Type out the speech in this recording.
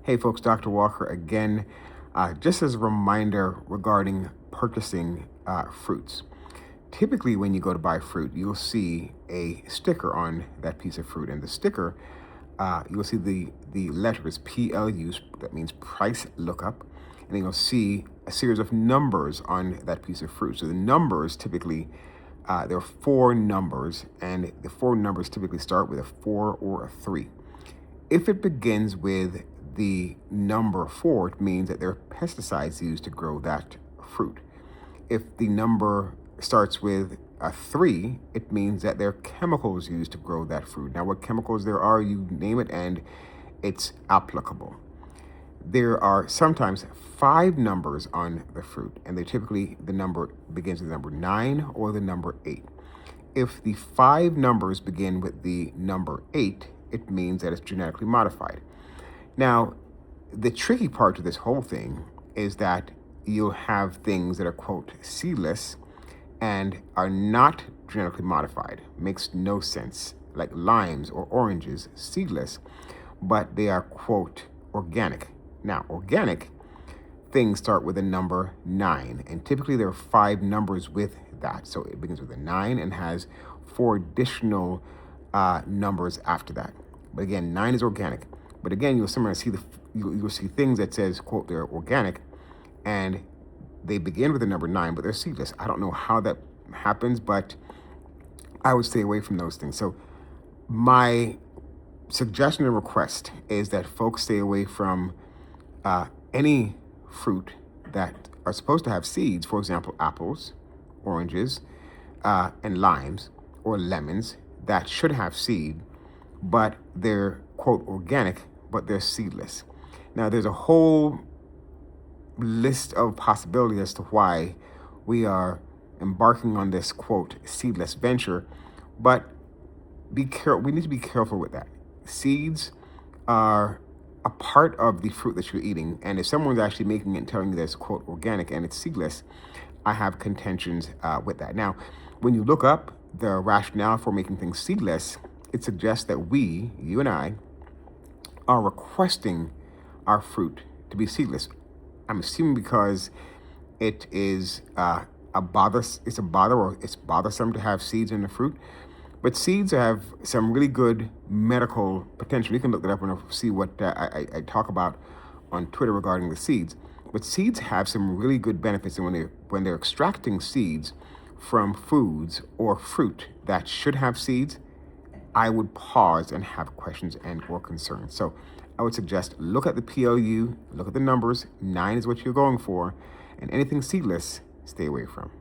Hey folks, Dr. Walker again. Just as a reminder regarding purchasing fruits. Typically, when you go to buy fruit, you'll see a sticker on that piece of fruit, and the sticker, you'll see the letters PLU, that means price lookup, and then you'll see a series of numbers on that piece of fruit. So the numbers typically, there are four numbers, and the four numbers typically start with a 4 or a 3. If it begins with the number 4, it means that there are pesticides used to grow that fruit. If the number starts with a 3, it means that there are chemicals used to grow that fruit. Now, what chemicals there are, you name it, and it's applicable. There are sometimes 5 numbers on the fruit, and the number begins with the number 9 or the number 8. If the 5 numbers begin with the number 8, it means that it's genetically modified. Now, the tricky part to this whole thing is that you'll have things that are, quote, seedless and are not genetically modified. Makes no sense. Like limes or oranges, seedless, but they are, quote, organic. Now, organic things start with a number 9, and typically there are 5 numbers with that. So it begins with a 9 and has 4 additional numbers after that. But again, 9 is organic. But again, you'll sometimes see you'll see things that says, quote, they're organic, and they begin with the number 9, but they're seedless. I don't know how that happens, but I would stay away from those things. So my suggestion and request is that folks stay away from any fruit that are supposed to have seeds. For example, apples, oranges, and limes or lemons that should have seed, but they're, quote, organic, but they're seedless. Now, there's a whole list of possibilities as to why we are embarking on this, quote, seedless venture, but be careful. We need to be careful with that. Seeds are a part of the fruit that you're eating, and if someone's actually making it and telling you that it's, quote, organic and it's seedless, I have contentions with that. Now, when you look up the rationale for making things seedless, it suggests that you and I, are requesting our fruit to be seedless. I'm assuming because it is it's bothersome to have seeds in the fruit. But seeds have some really good medical potential. You can look that up and see what I talk about on Twitter regarding the seeds. But seeds have some really good benefits, and when they're extracting seeds from foods or fruit that should have seeds, I would pause and have questions and or concerns. So I would suggest look at the PLU, look at the numbers. 9 is what you're going for, and anything seedless, stay away from.